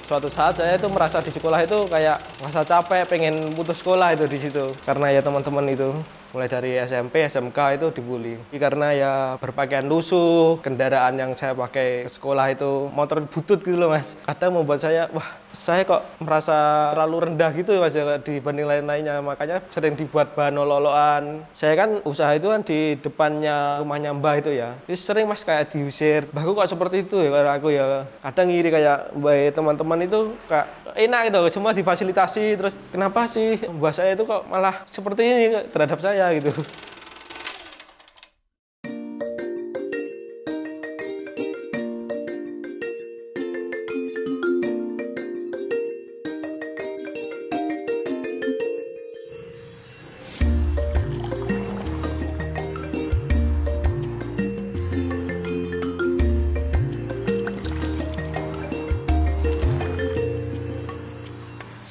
Suatu saat saya itu merasa di sekolah itu kayak merasa capek, pengen putus sekolah itu di situ. Karena ya teman-teman itu mulai dari SMP, SMK itu dibully. Karena ya berpakaian lusuh, kendaraan yang saya pakai ke sekolah itu motor butut gitu loh Mas. Kadang membuat saya, wah saya kok merasa terlalu rendah gitu Mas ya dibanding lain-lainnya. Makanya sering dibuat bahan olok-olokan. Saya kan usaha itu kan di depannya rumahnya Mbah itu ya. Jadi sering Mas kayak diusir. Mbahku kok seperti itu ya kalau aku ya. Kadang ngiri kayak mbak teman-teman itu kayak enak gitu, semua difasilitasi. Terus kenapa sih mbah saya itu kok malah seperti ini terhadap saya gitu.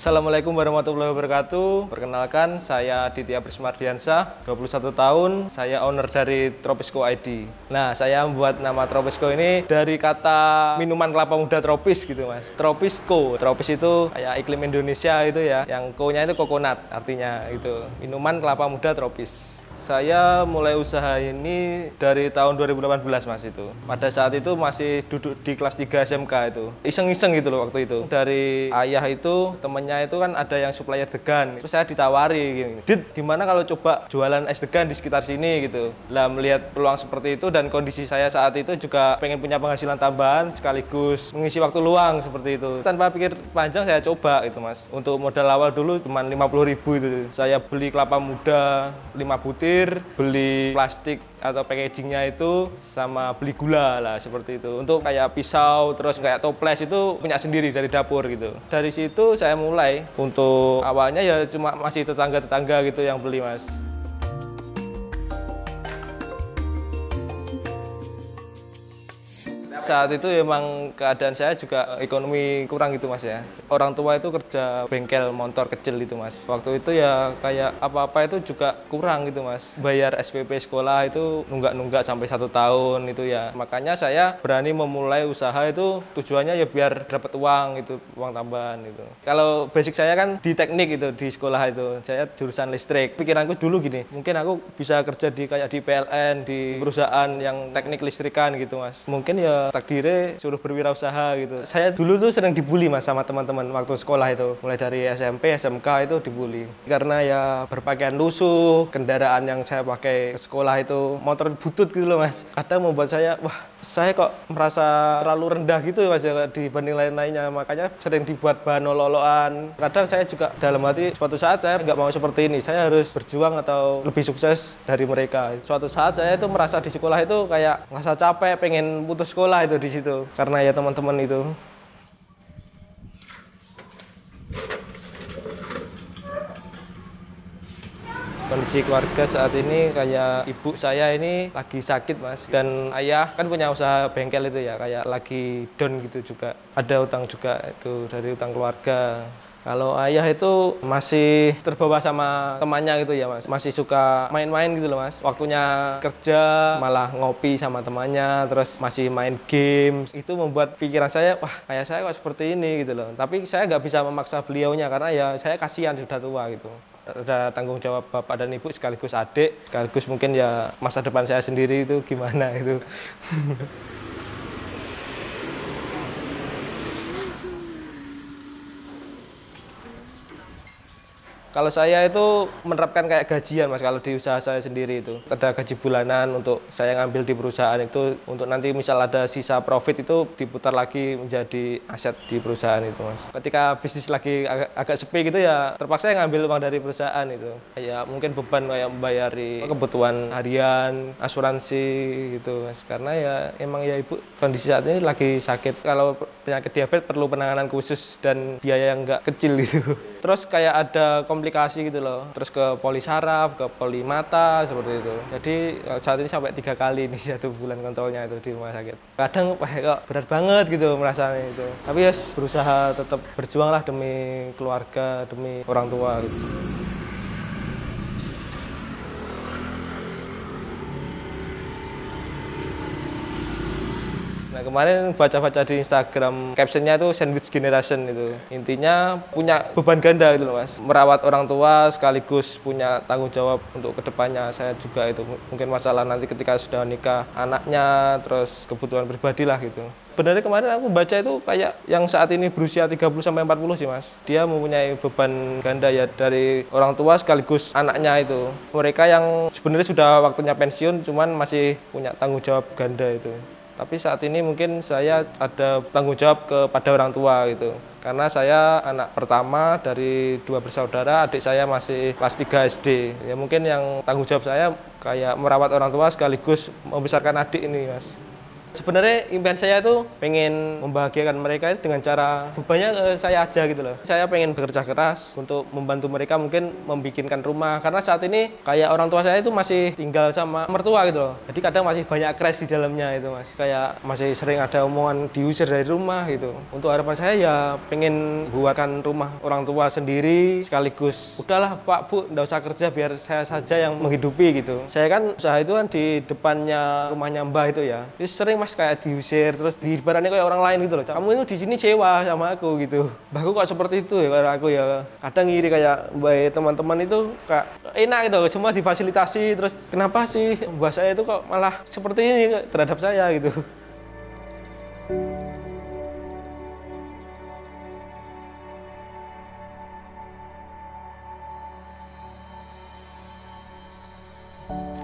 Assalamualaikum warahmatullahi wabarakatuh. Perkenalkan, saya Ditya Prismardiansyah, 21 tahun. Saya owner dari Tropisco ID. Nah, saya membuat nama Tropisco ini dari kata minuman kelapa muda tropis gitu, Mas. Tropisco. Tropis itu kayak iklim Indonesia itu ya. Yang co-nya itu coconut artinya itu. Minuman kelapa muda tropis. Saya mulai usaha ini dari tahun 2018 Mas itu. Pada saat itu masih duduk di kelas 3 SMK itu. Iseng-iseng gitu loh waktu itu. Dari ayah itu, temennya itu kan ada yang supplier degan. Terus saya ditawari gini, "Dit, gimana kalau coba jualan es degan di sekitar sini?" gitu. Lah melihat peluang seperti itu dan kondisi saya saat itu juga pengen punya penghasilan tambahan sekaligus mengisi waktu luang seperti itu. Tanpa pikir panjang saya coba itu Mas. Untuk modal awal dulu cuma 50.000 itu. Saya beli kelapa muda 5 butir, beli plastik atau packagingnya itu, sama beli gula lah seperti itu. Untuk kayak pisau, terus kayak toples itu punya sendiri dari dapur gitu. Dari situ saya mulai. Untuk awalnya ya cuma masih tetangga-tetangga gitu yang beli Mas. Saat itu emang keadaan saya juga ekonomi kurang gitu Mas ya. Orang tua itu kerja bengkel motor kecil gitu Mas. Waktu itu ya kayak apa-apa itu juga kurang gitu Mas. Bayar SPP sekolah itu nunggak-nunggak sampai 1 tahun itu ya. Makanya saya berani memulai usaha itu tujuannya ya biar dapat uang itu, uang tambahan itu. Kalau basic saya kan di teknik itu di sekolah itu. Saya jurusan listrik. Pikiranku dulu gini, mungkin aku bisa kerja di kayak di PLN, di perusahaan yang teknik listrikan gitu Mas. Mungkin ya takdirnya suruh berwirausaha gitu. Saya dulu tuh sering dibully Mas sama teman-teman waktu sekolah itu. Mulai dari SMP, SMK itu dibully. Karena ya berpakaian lusuh, kendaraan yang saya pakai ke sekolah itu motor butut gitu loh Mas. Kadang membuat saya, wah saya kok merasa terlalu rendah gitu Mas ya dibanding lain-lainnya. Makanya sering dibuat bahan olok-olokan. Kadang saya juga dalam hati suatu saat saya nggak mau seperti ini. Saya harus berjuang atau lebih sukses dari mereka. Suatu saat saya itu merasa di sekolah itu kayak merasa capek, pengen putus sekolah itu di situ. Karena ya teman-teman itu. Kondisi keluarga saat ini kayak ibu saya ini lagi sakit Mas, dan ayah kan punya usaha bengkel itu ya, kayak lagi down gitu juga. Ada utang juga itu dari utang keluarga. Kalau ayah itu masih terbawa sama temannya gitu ya Mas, masih suka main-main gitu loh Mas. Waktunya kerja malah ngopi sama temannya, terus masih main game. Itu membuat pikiran saya, wah ayah saya kok seperti ini gitu loh. Tapi saya nggak bisa memaksa beliaunya karena ya saya kasihan sudah tua gitu. Ada tanggung jawab bapak dan ibu sekaligus adik, sekaligus mungkin ya masa depan saya sendiri itu gimana itu. Kalau saya itu menerapkan kayak gajian Mas, kalau di usaha saya sendiri itu. Ada gaji bulanan untuk saya ngambil di perusahaan itu, untuk nanti misal ada sisa profit itu diputar lagi menjadi aset di perusahaan itu Mas. Ketika bisnis lagi agak sepi gitu ya terpaksa saya ngambil uang dari perusahaan itu. Ya mungkin beban kayak membayari kebutuhan harian, asuransi gitu Mas. Karena ya emang ya ibu kondisi saat ini lagi sakit. Kalau penyakit diabetes perlu penanganan khusus dan biaya yang nggak kecil gitu. Terus kayak ada komplikasi gitu loh, terus ke poli saraf, ke poli mata, seperti itu. Jadi saat ini sampai 3 kali nih 1 bulan kontrolnya itu di rumah sakit. Kadang wah kok berat banget gitu merasanya itu. Tapi ya berusaha tetap berjuang lah demi keluarga, demi orang tua gitu. Nah Nah, kemarin baca-baca di Instagram captionnya itu sandwich generation itu. Intinya punya beban ganda gitu loh Mas. Merawat orang tua sekaligus punya tanggung jawab untuk kedepannya. Saya juga itu mungkin masalah nanti ketika sudah nikah anaknya, terus kebutuhan pribadi lah gitu. Sebenarnya kemarin aku baca itu kayak yang saat ini berusia 30-40 sih Mas. Dia mempunyai beban ganda ya dari orang tua sekaligus anaknya itu. Mereka yang sebenarnya sudah waktunya pensiun cuman masih punya tanggung jawab ganda itu. Tapi saat ini mungkin saya ada tanggung jawab kepada orang tua gitu. Karena saya anak pertama dari 2 bersaudara, adik saya masih kelas 3 SD. Ya mungkin yang tanggung jawab saya kayak merawat orang tua sekaligus membesarkan adik ini Mas. Sebenarnya impian saya itu pengen membahagiakan mereka dengan cara bebannya saya aja gitu loh. Saya pengen bekerja keras untuk membantu mereka mungkin membikinkan rumah. Karena saat ini kayak orang tua saya itu masih tinggal sama mertua gitu loh. Jadi kadang masih banyak crash di dalamnya itu Mas. Kayak masih sering ada omongan diusir dari rumah gitu. Untuk harapan saya ya pengen buatkan rumah orang tua sendiri sekaligus udahlah Pak Bu nggak usah kerja biar saya saja yang menghidupi gitu. Saya kan usaha itu kan di depannya rumahnya Mbah itu ya. Jadi sering Mas kayak diusir terus diibaratnya kayak orang lain gitu loh. Kamu itu di sini sewa sama aku gitu. Mbahku kok seperti itu ya kalau aku ya. Kadang ngiri kayak mbak teman-teman itu kayak enak gitu semua difasilitasi terus kenapa sih mbah saya itu kok malah seperti ini terhadap saya gitu.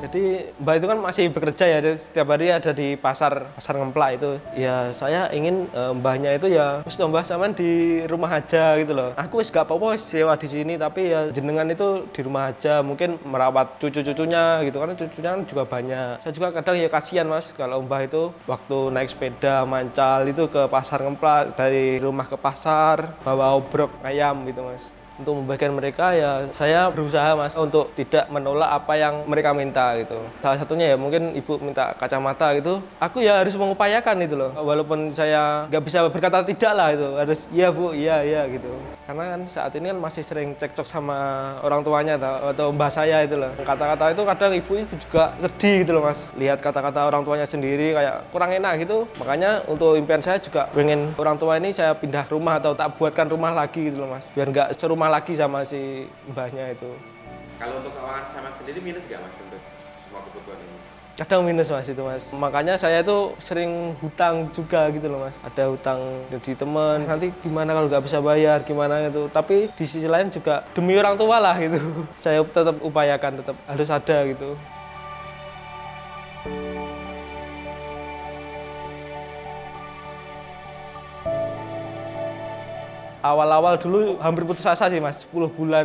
Jadi Mbak itu kan masih bekerja ya, setiap hari ada di pasar Ngemplak itu. Ya saya ingin Mbahnya itu ya, wis Mbah sampean di rumah aja gitu loh. Aku wis gak apa-apa sewa di sini, tapi ya jenengan itu di rumah aja, mungkin merawat cucu-cucunya gitu kan, cucunya kan juga banyak. Saya juga kadang ya kasihan Mas kalau Mbah itu waktu naik sepeda mancal itu ke pasar Ngemplak, dari rumah ke pasar bawa obrok ayam gitu Mas. Untuk membagikan mereka ya saya berusaha Mas untuk tidak menolak apa yang mereka minta gitu. Salah satunya ya mungkin ibu minta kacamata gitu, aku ya harus mengupayakan itu loh. Walaupun saya nggak bisa berkata tidak lah itu, harus iya Bu, iya iya gitu. Karena kan saat ini kan masih sering cekcok sama orang tuanya atau mbah saya itu loh. Kata-kata itu kadang ibu itu juga sedih gitu loh Mas. Lihat kata-kata orang tuanya sendiri kayak kurang enak gitu. Makanya untuk impian saya juga pengen orang tua ini saya pindah rumah atau tak buatkan rumah lagi gitu loh Mas. Biar nggak serumah lagi sama si mbahnya itu. Kalau untuk keuangan sama sendiri minus nggak Mas untuk semua kebutuhan ini? Kadang minus Mas itu Mas. Makanya saya itu sering hutang juga gitu loh Mas. Ada hutang dari teman. Nanti gimana kalau nggak bisa bayar, gimana gitu. Tapi di sisi lain juga demi orang tua lah gitu. Saya tetap upayakan, tetap harus ada gitu. Awal-awal dulu hampir putus asa sih Mas, 10 bulan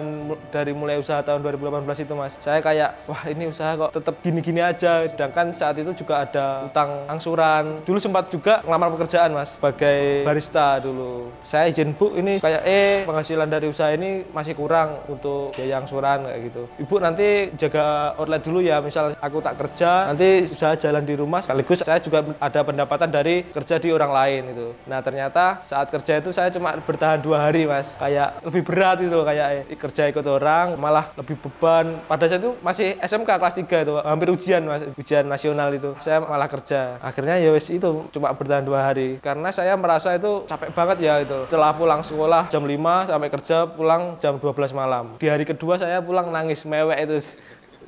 dari mulai usaha tahun 2018 itu Mas. Saya kayak, wah ini usaha kok tetap gini-gini aja, sedangkan saat itu juga ada utang angsuran. Dulu sempat juga ngelamar pekerjaan Mas, sebagai barista dulu. Saya izin Bu, ini kayak penghasilan dari usaha ini masih kurang untuk biaya angsuran kayak gitu. Ibu nanti jaga outlet dulu ya, misal aku tak kerja, nanti usaha jalan di rumah, sekaligus saya juga ada pendapatan dari kerja di orang lain itu. Nah ternyata saat kerja itu saya cuma bertahan 2 hari Mas, kayak lebih berat itu loh, kayak kerja ikut orang malah lebih beban. Pada saat itu masih SMK kelas 3 itu, hampir ujian Mas, ujian nasional itu. Saya malah kerja. Akhirnya ya wes itu cuma bertahan 2 hari. Karena saya merasa itu capek banget ya itu. Setelah pulang sekolah jam 5 sampai kerja pulang jam 12 malam. Di hari kedua saya pulang nangis mewek itu.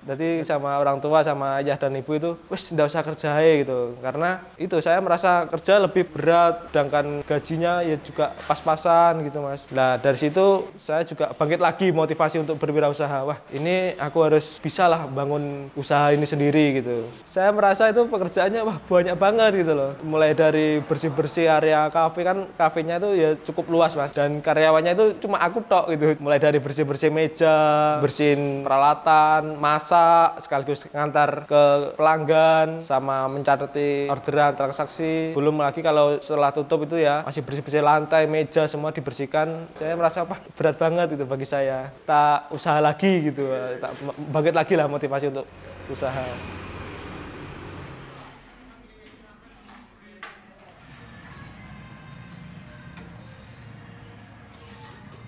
Jadi sama orang tua, sama ayah dan ibu itu, wes nggak usah kerja gitu. Karena itu saya merasa kerja lebih berat, sedangkan gajinya ya juga pas-pasan gitu Mas. Nah dari situ saya juga bangkit lagi motivasi untuk berwirausaha. Wah ini aku harus bisa lah bangun usaha ini sendiri gitu. Saya merasa itu pekerjaannya wah banyak banget gitu loh. Mulai dari bersih-bersih area kafe, kan kafenya itu ya cukup luas Mas. Dan karyawannya itu cuma aku tok gitu. Mulai dari bersih-bersih meja, bersihin peralatan, masak, sekaligus ngantar ke pelanggan sama mencatati orderan transaksi. Belum lagi kalau setelah tutup itu ya masih bersih-bersih lantai, meja semua dibersihkan. Saya merasa apa berat banget itu bagi saya. Tak usaha lagi gitu, tak bangkit lagi lah motivasi untuk usaha.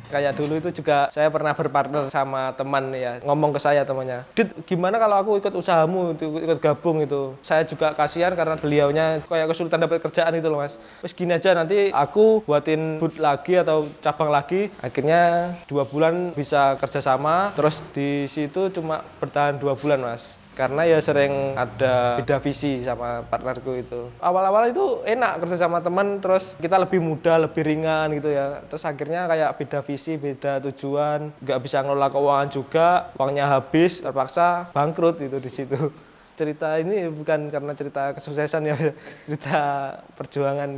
Kayak dulu itu juga saya pernah berpartner sama teman ya, ngomong ke saya temannya, "Dit, gimana kalau aku ikut usahamu, ikut gabung itu?" Saya juga kasihan karena beliaunya kayak kesulitan dapat kerjaan itu loh Mas. Terus gini aja, nanti aku buatin booth lagi atau cabang lagi. Akhirnya 2 bulan bisa kerjasama, terus di situ cuma bertahan 2 bulan Mas. Karena ya sering ada beda visi sama partnerku itu. Awal-awal itu enak kerja sama teman, terus kita lebih mudah, lebih ringan gitu ya. Terus akhirnya kayak beda visi, beda tujuan, nggak bisa ngelola keuangan juga, uangnya habis, terpaksa bangkrut itu di situ. Cerita ini bukan karena cerita kesuksesan ya, cerita perjuangan.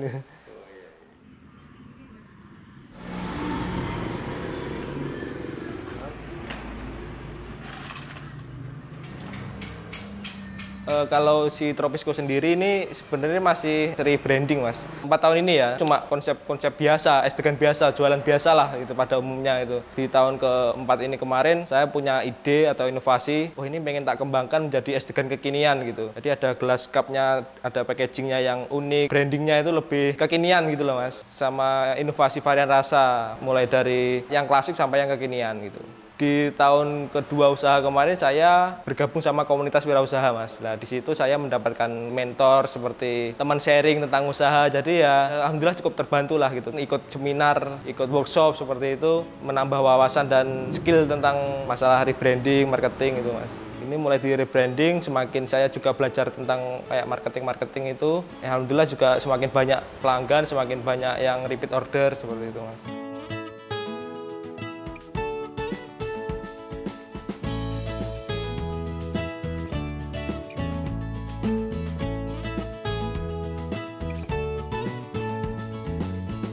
Kalau si Tropisco sendiri ini sebenarnya masih rebranding Mas. 4 tahun ini ya, cuma konsep biasa, es degan biasa, jualan biasa lah itu pada umumnya itu. Di tahun keempat ini kemarin saya punya ide atau inovasi, oh ini pengen tak kembangkan menjadi es degan kekinian gitu. Jadi ada gelas cupnya, ada packagingnya yang unik, brandingnya itu lebih kekinian gitu loh Mas. Sama inovasi varian rasa, mulai dari yang klasik sampai yang kekinian gitu. Di tahun kedua usaha kemarin saya bergabung sama komunitas wirausaha Mas. Nah di situ saya mendapatkan mentor seperti teman sharing tentang usaha. Jadi ya alhamdulillah cukup terbantu lah gitu. Ikut seminar, ikut workshop seperti itu, menambah wawasan dan skill tentang masalah rebranding, marketing itu Mas. Ini mulai di rebranding, semakin saya juga belajar tentang kayak marketing itu. Alhamdulillah juga semakin banyak pelanggan, semakin banyak yang repeat order seperti itu Mas.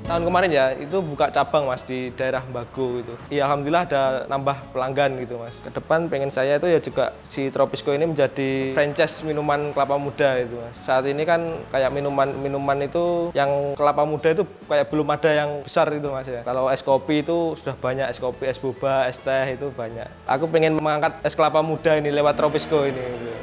Tahun kemarin ya, itu buka cabang Mas di daerah Bago itu. Iya alhamdulillah ada nambah pelanggan gitu Mas. Ke depan pengen saya itu ya juga si Tropisco ini menjadi franchise minuman kelapa muda itu Mas. Saat ini kan kayak minuman itu yang kelapa muda itu kayak belum ada yang besar itu Mas ya. Kalau es kopi itu sudah banyak, es kopi, es boba, es teh itu banyak. Aku pengen mengangkat es kelapa muda ini lewat Tropisco ini gitu.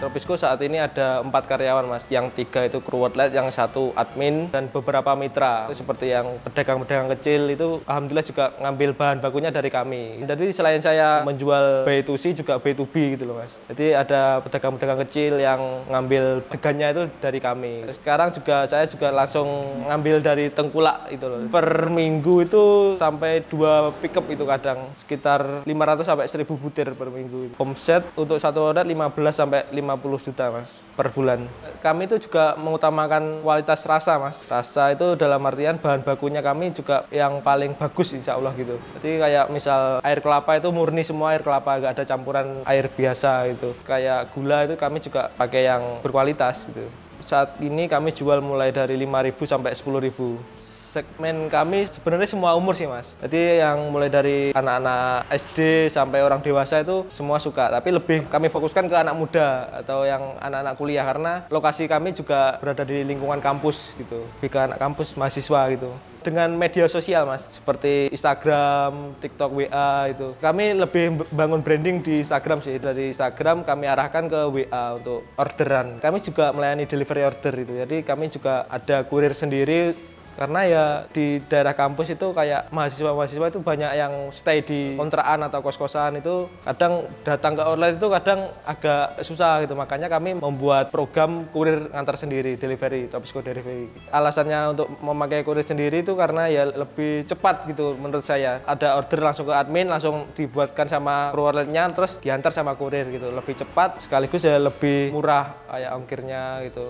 Tropisco saat ini ada 4 karyawan Mas, yang 3 itu kru outlet, yang 1 admin, dan beberapa mitra. Itu seperti yang pedagang-pedagang kecil itu alhamdulillah juga ngambil bahan bakunya dari kami. Jadi selain saya menjual B2C juga B2B gitu loh Mas. Jadi ada pedagang-pedagang kecil yang ngambil degannya itu dari kami. Sekarang juga saya juga langsung ngambil dari Tengkulak itu loh. Per minggu itu sampai 2 pickup itu kadang, sekitar 500 sampai 1000 butir per minggu. Omset untuk satu outlet 15 sampai 50 juta Mas per bulan. Kami itu juga mengutamakan kualitas rasa Mas. Rasa itu dalam artian bahan bakunya kami juga yang paling bagus insya Allah gitu. Jadi kayak misal air kelapa itu murni semua air kelapa, nggak ada campuran air biasa gitu. Kayak gula itu kami juga pakai yang berkualitas gitu. Saat ini kami jual mulai dari 5.000 sampai 10.000. Segmen kami sebenarnya semua umur sih Mas. Jadi yang mulai dari anak-anak SD sampai orang dewasa itu semua suka. Tapi lebih kami fokuskan ke anak muda atau yang anak-anak kuliah karena lokasi kami juga berada di lingkungan kampus gitu. Lebih ke anak kampus mahasiswa gitu. Dengan media sosial Mas, seperti Instagram, TikTok, WA itu. Kami lebih bangun branding di Instagram sih. Dari Instagram kami arahkan ke WA untuk orderan. Kami juga melayani delivery order itu. Jadi kami juga ada kurir sendiri. Karena ya di daerah kampus itu kayak mahasiswa-mahasiswa itu banyak yang stay di kontrakan atau kos-kosan itu kadang datang ke outlet itu kadang agak susah gitu. Makanya kami membuat program kurir ngantar sendiri, delivery, Tropisco Delivery. Alasannya untuk memakai kurir sendiri itu karena ya lebih cepat gitu menurut saya. Ada order langsung ke admin, langsung dibuatkan sama kru outletnya, terus diantar sama kurir gitu. Lebih cepat sekaligus ya lebih murah kayak ongkirnya gitu.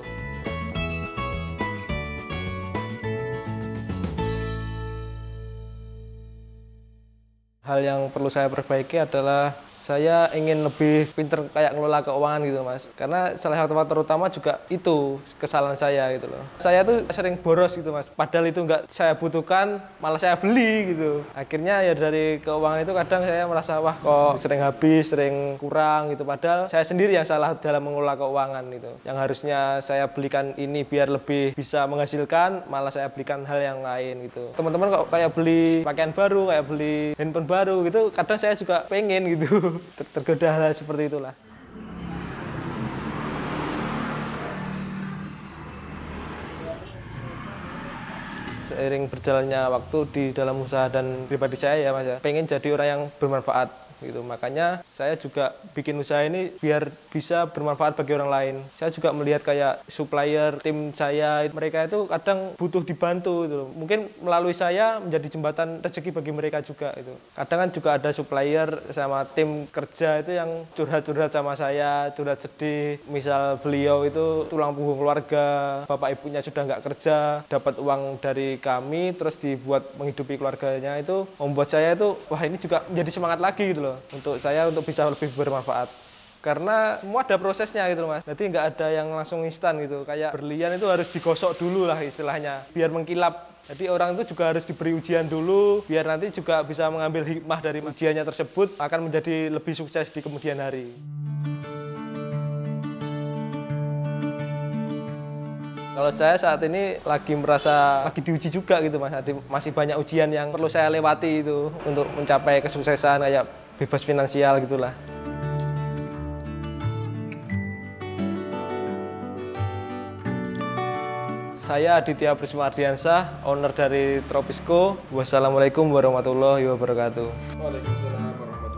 Hal yang perlu saya perbaiki adalah saya ingin lebih pinter kayak ngelola keuangan gitu Mas. Karena salah satu faktor utama juga itu kesalahan saya gitu loh. Saya tuh sering boros gitu Mas. Padahal itu nggak saya butuhkan, malah saya beli gitu. Akhirnya ya dari keuangan itu kadang saya merasa wah kok sering habis, sering kurang gitu. Padahal saya sendiri yang salah dalam mengelola keuangan gitu. Yang harusnya saya belikan ini biar lebih bisa menghasilkan, malah saya belikan hal yang lain gitu. Teman-teman kok kayak beli pakaian baru, kayak beli handphone baru gitu, kadang saya juga pengen gitu. Tergoda hal seperti itulah. seiring berjalannya waktu di dalam usaha dan pribadi saya ya Mas ya, pengen jadi orang yang bermanfaat gitu. Makanya saya juga bikin usaha ini biar bisa bermanfaat bagi orang lain. Saya juga melihat kayak supplier tim saya, mereka itu kadang butuh dibantu gitu. Mungkin melalui saya menjadi jembatan rezeki bagi mereka juga itu. Kadang kan juga ada supplier sama tim kerja itu yang curhat-curhat sama saya, curhat sedih. Misal beliau itu tulang punggung keluarga, bapak ibunya sudah nggak kerja, dapat uang dari kami terus dibuat menghidupi keluarganya, itu membuat saya itu wah ini juga menjadi semangat lagi gitu loh. Untuk saya untuk bisa lebih bermanfaat. Karena semua ada prosesnya gitu Mas. Jadi nggak ada yang langsung instan gitu. Kayak berlian itu harus digosok dulu lah istilahnya, biar mengkilap. Jadi orang itu juga harus diberi ujian dulu, biar nanti juga bisa mengambil hikmah dari ujiannya tersebut, akan menjadi lebih sukses di kemudian hari. Kalau saya saat ini lagi merasa lagi diuji juga gitu Mas. Masih banyak ujian yang perlu saya lewati itu untuk mencapai kesuksesan kayak bebas finansial gitulah. Saya Aditya Prismardiansyah, owner dari Tropisco. Wassalamualaikum warahmatullahi wabarakatuh. Waalaikumsalam warahmatullahi wabarakatuh.